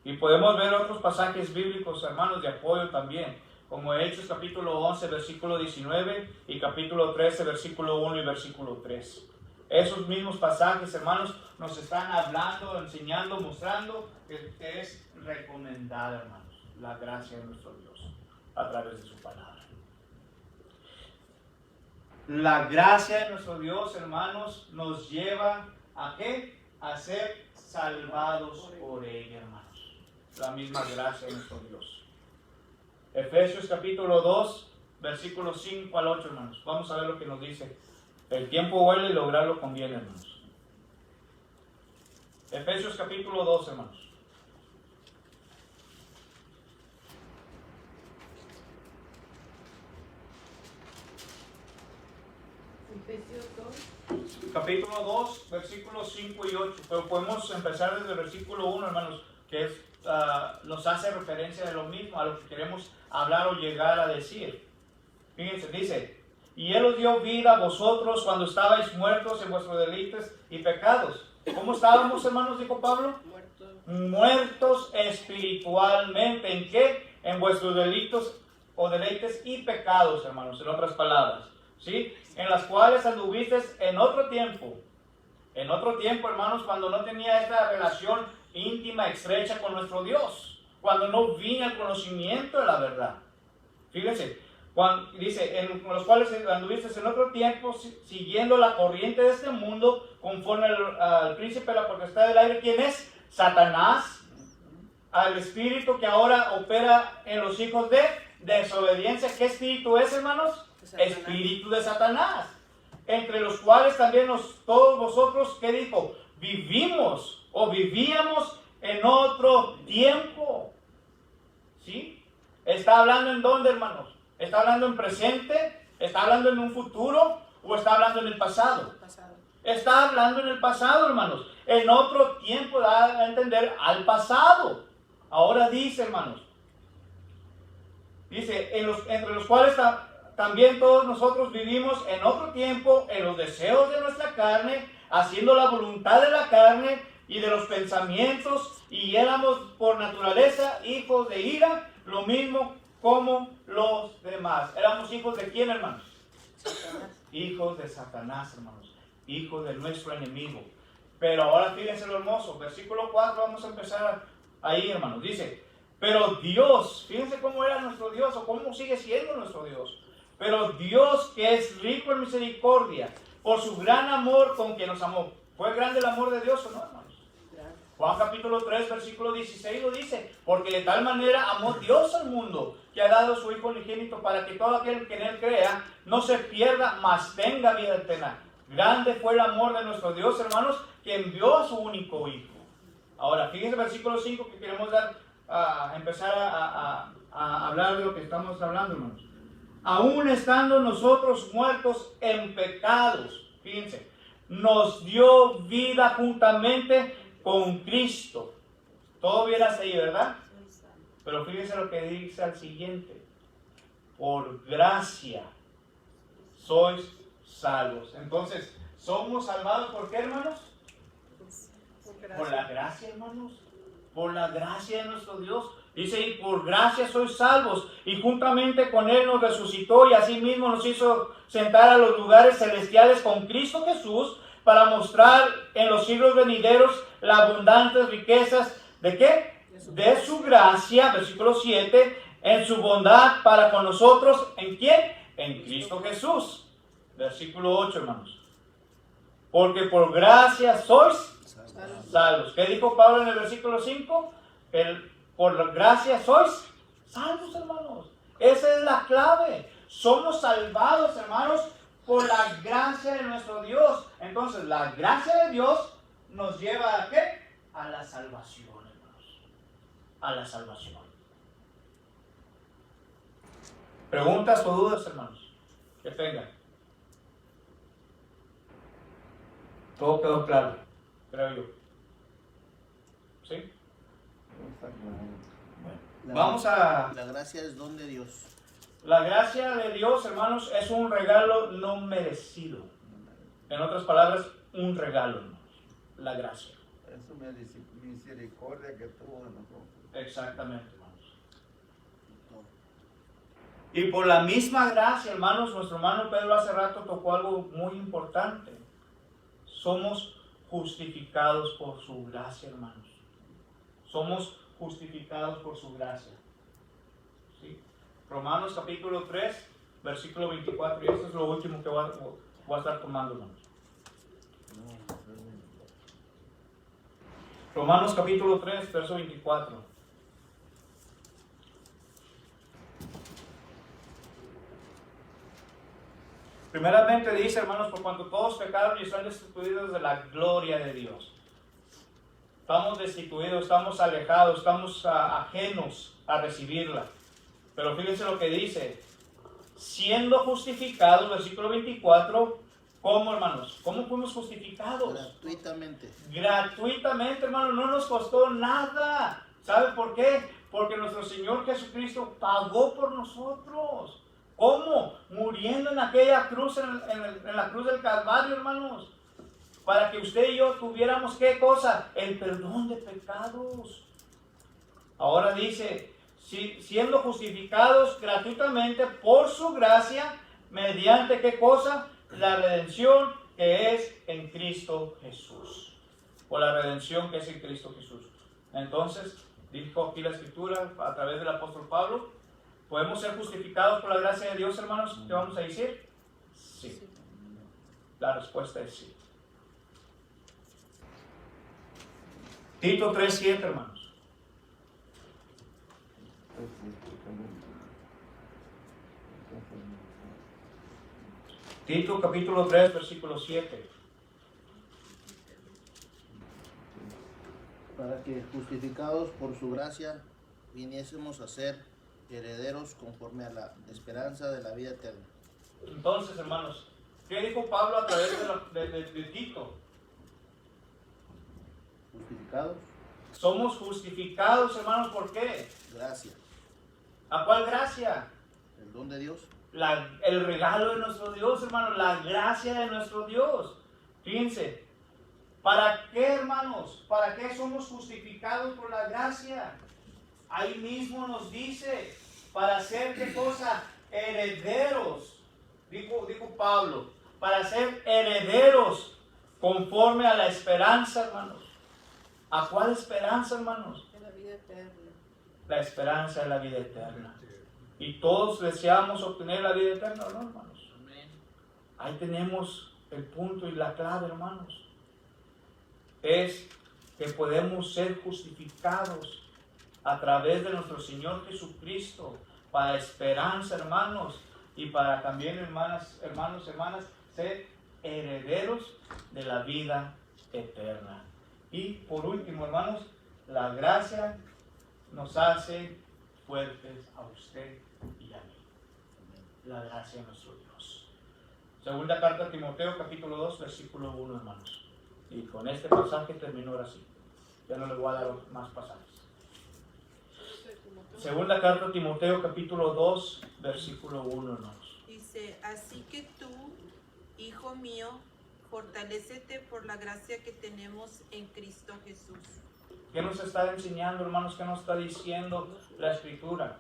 Y podemos ver otros pasajes bíblicos, hermanos, de apoyo también, como Hechos capítulo 11, versículo 19 y capítulo 13, versículo 1 y versículo 3. Esos mismos pasajes, hermanos, nos están hablando, enseñando, mostrando que es recomendada, hermanos, la gracia de nuestro Dios a través de su palabra. La gracia de nuestro Dios, hermanos, nos lleva a ¿qué? A ser salvados por ella, hermanos. La misma gracia de nuestro Dios. Efesios capítulo 2, versículos 5 al 8, hermanos. Vamos a ver lo que nos dice. El tiempo vuela y lograrlo conviene, hermanos. Efesios capítulo 2, hermanos. Efesios 2. Capítulo 2, versículos 5 y 8. Pero podemos empezar desde el versículo 1, hermanos, que es, nos hace referencia de lo mismo, a lo que queremos hablar o llegar a decir. Fíjense, dice: y Él os dio vida a vosotros cuando estabais muertos en vuestros delitos y pecados. ¿Cómo estábamos, hermanos? Dijo Pablo. Muertos espiritualmente. ¿En qué? En vuestros delitos o deleites y pecados, hermanos, en otras palabras. ¿Sí? En las cuales anduvisteis en otro tiempo. En otro tiempo, hermanos, cuando no tenía esta relación íntima, estrecha con nuestro Dios. Cuando no vino el conocimiento de la verdad. Fíjense, cuando, dice, en los cuales anduvisteis en otro tiempo, siguiendo la corriente de este mundo, conforme al príncipe de la potestad del aire. ¿Quién es? Satanás. Al espíritu que ahora opera en los hijos de desobediencia. ¿Qué espíritu es, hermanos? Espíritu de Satanás, entre los cuales también todos vosotros, ¿qué dijo? Vivimos o vivíamos en otro tiempo. ¿Sí? ¿Está hablando en dónde, hermanos? ¿Está hablando en presente? ¿Está hablando en un futuro? ¿O está hablando en el pasado? Está hablando en el pasado, hermanos. En otro tiempo da a entender al pasado. Ahora dice, hermanos, dice, entre los cuales también todos nosotros vivimos en otro tiempo en los deseos de nuestra carne, haciendo la voluntad de la carne y de los pensamientos, y éramos por naturaleza hijos de ira, lo mismo como los demás. ¿Éramos hijos de quién, hermanos? Satanás. Hijos de Satanás, hermanos. Hijos de nuestro enemigo. Pero ahora fíjense lo hermoso. Versículo 4, vamos a empezar ahí, hermanos. Dice: pero Dios, fíjense cómo era nuestro Dios, o cómo sigue siendo nuestro Dios. Pero Dios, que es rico en misericordia, por su gran amor con que nos amó. ¿Fue grande el amor de Dios o no, hermanos? Juan capítulo 3, versículo 16 lo dice: porque de tal manera amó Dios al mundo, que ha dado su Hijo unigénito, para que todo aquel que en Él crea no se pierda, mas tenga vida eterna. Grande fue el amor de nuestro Dios, hermanos, que envió a su único Hijo. Ahora, fíjense el versículo 5 que queremos empezar a hablar de lo que estamos hablando, hermanos. Aún estando nosotros muertos en pecados, fíjense, nos dio vida juntamente con Cristo. Todo viene hasta ahí, ¿verdad? Pero fíjense lo que dice al siguiente: por gracia sois salvos. Entonces, ¿somos salvados por qué, hermanos? Por la gracia, hermanos. Por la gracia de nuestro Dios. Dice: y por gracia sois salvos, y juntamente con Él nos resucitó, y asimismo nos hizo sentar a los lugares celestiales con Cristo Jesús, para mostrar en los siglos venideros las abundantes riquezas, ¿de qué? De su gracia, versículo 7, en su bondad para con nosotros. ¿En quién? En Cristo Jesús. Versículo 8, hermanos. Porque por gracia sois salvos. ¿Qué dijo Pablo en el versículo 5? Por gracia sois salvos, hermanos. Esa es la clave. Somos salvados, hermanos, por la gracia de nuestro Dios. Entonces, la gracia de Dios nos lleva ¿a qué? A la salvación, hermanos. A la salvación. ¿Preguntas o dudas, hermanos? Que tengan. Todo quedó claro, creo yo. ¿Sí? Vamos a... La gracia es don de Dios. La gracia de Dios, hermanos, es un regalo no merecido. En otras palabras, un regalo, hermanos. La gracia. Es su misericordia que tuvo en nosotros. Exactamente, hermanos. Y por la misma gracia, hermanos, nuestro hermano Pedro hace rato tocó algo muy importante. Somos justificados por su gracia, hermanos. Somos justificados por su gracia. ¿Sí? Romanos capítulo 3, versículo 24. Y esto es lo último que voy a estar tomando, hermanos. Romanos capítulo 3, verso 24. Primeramente dice, hermanos, por cuanto todos pecaron y están destituidos de la gloria de Dios. Estamos destituidos, estamos alejados, estamos ajenos a recibirla. Pero fíjense lo que dice. Siendo justificados, versículo 24, ¿cómo, hermanos? ¿Cómo fuimos justificados? Gratuitamente. Gratuitamente, hermanos, no nos costó nada. ¿Sabe por qué? Porque nuestro Señor Jesucristo pagó por nosotros. ¿Cómo? Muriendo en aquella cruz, en la cruz del Calvario, hermanos. Para que usted y yo tuviéramos, ¿qué cosa? El perdón de pecados. Ahora dice, siendo justificados gratuitamente por su gracia, mediante ¿qué cosa? La redención que es en Cristo Jesús. Por la redención que es en Cristo Jesús. Entonces, dijo aquí la Escritura a través del apóstol Pablo, ¿podemos ser justificados por la gracia de Dios, hermanos? ¿Qué vamos a decir? Sí. La respuesta es sí. Tito 3:7, hermanos. Tito capítulo 3, versículo 7. Para que justificados por su gracia viniésemos a ser herederos conforme a la esperanza de la vida eterna. Entonces, hermanos, ¿qué dijo Pablo a través de Tito? Justificados, Somos justificados, hermanos, ¿por qué? gracia, ¿A cuál gracia? el don de Dios. El regalo de nuestro Dios, hermanos, la gracia de nuestro Dios. Fíjense, ¿para qué, hermanos? ¿Para qué somos justificados por la gracia? Ahí mismo nos dice, para ser, ¿qué cosa? Herederos, dijo Pablo, para ser herederos conforme a la esperanza, hermanos. ¿A cuál esperanza, hermanos? De la vida eterna. La esperanza de la vida eterna. Y todos deseamos obtener la vida eterna, ¿no, hermanos? Ahí tenemos el punto y la clave, hermanos. Es que podemos ser justificados a través de nuestro Señor Jesucristo para esperanza, hermanos, y para también, hermanas, ser herederos de la vida eterna. Y por último, hermanos, la gracia nos hace fuertes a usted y a mí. La gracia de nuestro Dios. Segunda carta a Timoteo, capítulo 2, versículo 1, hermanos. Y con este pasaje termino ahora sí. Ya no le voy a dar más pasajes. Segunda carta a Timoteo, capítulo 2, versículo 1, hermanos. Dice, así que tú, hijo mío, fortalécete por la gracia que tenemos en Cristo Jesús. ¿Qué nos está enseñando, hermanos? ¿Qué nos está diciendo la Escritura?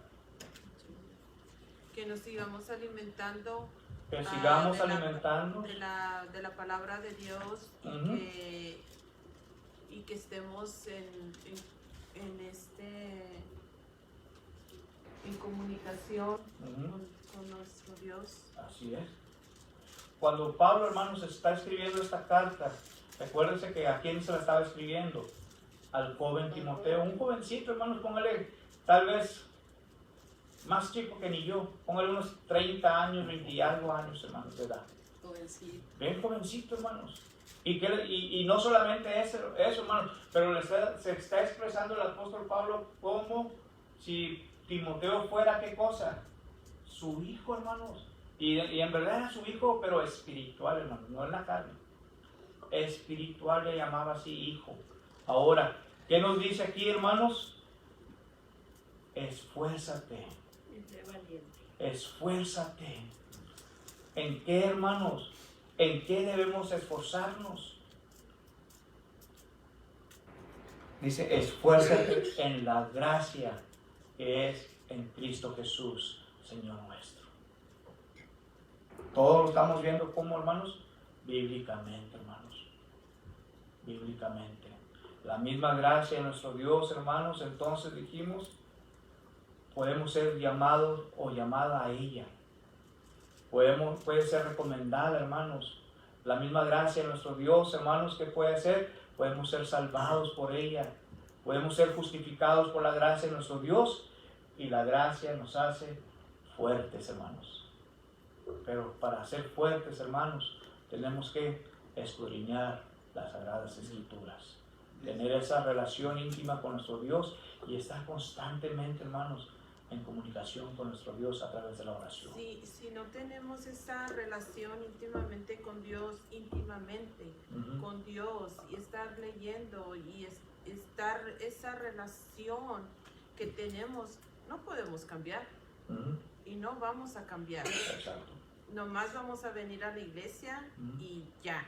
Que nos sigamos alimentando. Que sigamos alimentando. De la palabra de Dios y que estemos en comunicación con nuestro Dios. Así es. Cuando Pablo, hermanos, está escribiendo esta carta, recuérdense que a quién se la estaba escribiendo. Al joven Timoteo, un jovencito, hermanos, póngale tal vez más chico que ni yo, póngale unos 30 años, 20 y algo años, hermanos, de edad. Jovencito. Bien jovencito, hermanos. Y no solamente eso, hermanos, pero se está expresando el apóstol Pablo como si Timoteo fuera, ¿qué cosa? Su hijo, hermanos. Y en verdad era su hijo, pero espiritual, hermanos, no en la carne. Espiritual, le llamaba así hijo. Ahora, ¿qué nos dice aquí, hermanos? Esfuérzate Esfuérzate. ¿En qué, hermanos? ¿En qué debemos esforzarnos? Dice, esfuérzate en la gracia que es en Cristo Jesús, Señor nuestro. Todos lo estamos viendo como, hermanos, bíblicamente, hermanos. Bíblicamente. La misma gracia de nuestro Dios, hermanos, entonces dijimos, podemos ser llamados o llamada a ella. Puede ser recomendada, hermanos. La misma gracia de nuestro Dios, hermanos, que puede hacer, podemos ser salvados por ella. Podemos ser justificados por la gracia de nuestro Dios. Y la gracia nos hace fuertes, hermanos. Pero para ser fuertes, hermanos, tenemos que escudriñar las Sagradas Escrituras. Tener esa relación íntima con nuestro Dios y estar constantemente, hermanos, en comunicación con nuestro Dios a través de la oración. Si no tenemos esa relación íntimamente con Dios, con Dios, y estar leyendo y estar esa relación que tenemos, no podemos cambiar y no vamos a cambiar. Exacto. Nomás vamos a venir a la iglesia y ya.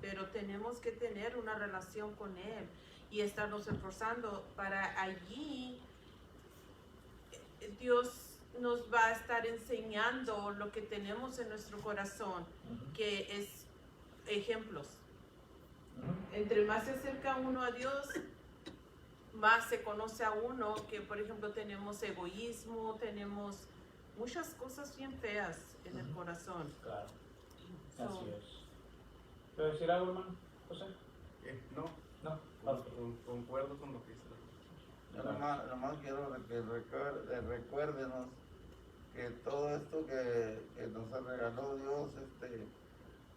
Pero tenemos que tener una relación con Él y estarnos esforzando para allí. Dios nos va a estar enseñando lo que tenemos en nuestro corazón, que es ejemplos. Entre más se acerca uno a Dios, más se conoce a uno, que por ejemplo tenemos egoísmo, tenemos muchas cosas bien feas en el corazón. Claro, así es. ¿Quiero decir algo, hermano José? No, concuerdo con lo que dice. Yo nomás quiero que recuérdenos que todo esto que nos regaló Dios,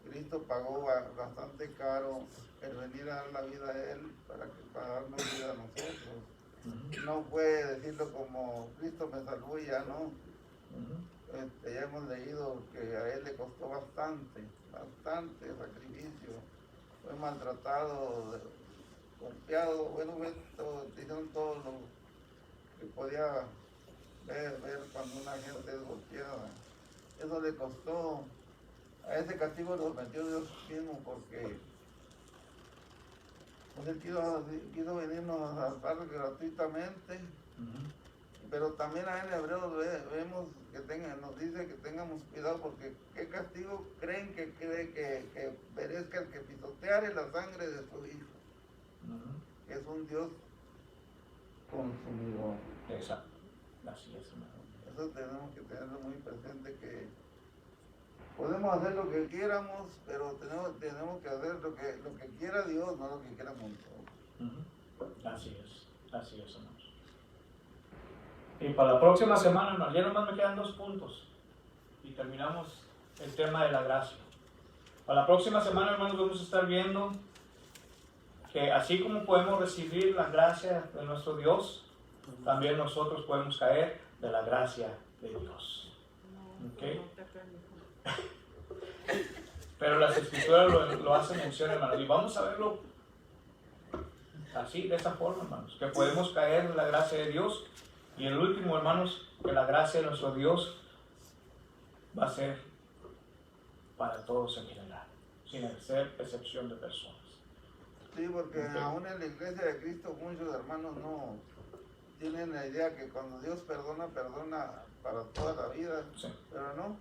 Cristo pagó bastante caro el venir a dar la vida a Él para darnos vida a nosotros. No fue decirlo como Cristo me salvó y ya no. Ya hemos leído que a Él le costó bastante sacrificio. Fue maltratado, golpeado, bueno, hicieron todo lo que podía ver cuando una gente es golpeada. Eso le costó. A ese castigo lo metió Dios mismo porque pues Él quiso venirnos a salvar gratuitamente. Pero también ahí en Hebreos vemos nos dice que tengamos cuidado porque qué castigo creen que merezca el que pisoteare la sangre de su Hijo, que es un Dios consumidor. Exacto, así es, hermano. Eso tenemos que tenerlo muy presente, que podemos hacer lo que quieramos, pero tenemos que hacer lo que quiera Dios, no lo que quieramos nosotros. Así es, hermanos. Y para la próxima semana, hermanos, ya nomás me quedan 2 puntos y terminamos el tema de la gracia. Para la próxima semana, hermanos, vamos a estar viendo que así como podemos recibir la gracia de nuestro Dios, también nosotros podemos caer de la gracia de Dios. ¿Okay? Pero las Escrituras lo hacen mención, hermanos, y vamos a verlo así, de esa forma, hermanos, que podemos caer de la gracia de Dios. Y el último, hermanos, que la gracia de nuestro Dios va a ser para todos en general, sin hacer excepción de personas. Sí, porque aún en la iglesia de Cristo muchos hermanos no tienen la idea que cuando Dios perdona para toda la vida, Sí. Pero no,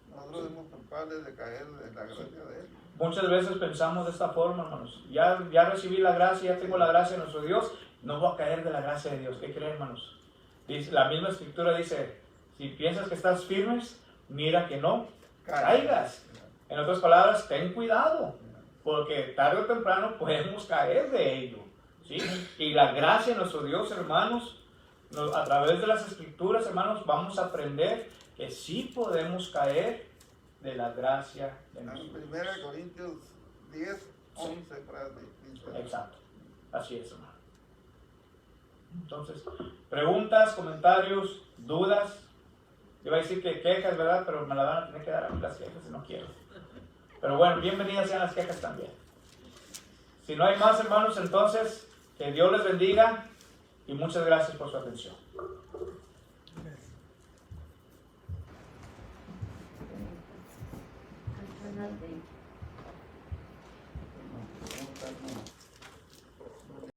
nosotros somos culpables de caer de la gracia de Él. Muchas veces pensamos de esta forma, hermanos, ya recibí la gracia, ya tengo la gracia de nuestro Dios, no voy a caer de la gracia de Dios. ¿Qué creen, hermanos? La misma Escritura dice, si piensas que estás firmes, mira que no caigas. En otras palabras, ten cuidado, porque tarde o temprano podemos caer de ello, ¿sí? Y la gracia de nuestro Dios, hermanos, a través de las Escrituras, hermanos, vamos a aprender que sí podemos caer de la gracia de nuestro Dios. 1 Corintios 10, 11 frase. Exacto, así es, hermano. Entonces, preguntas, comentarios, dudas. Iba a decir que quejas, ¿verdad? Pero me la van a tener que dar a mí las quejas si no quiero. Pero bueno, bienvenidas sean las quejas también. Si no hay más, hermanos, entonces, que Dios les bendiga y muchas gracias por su atención.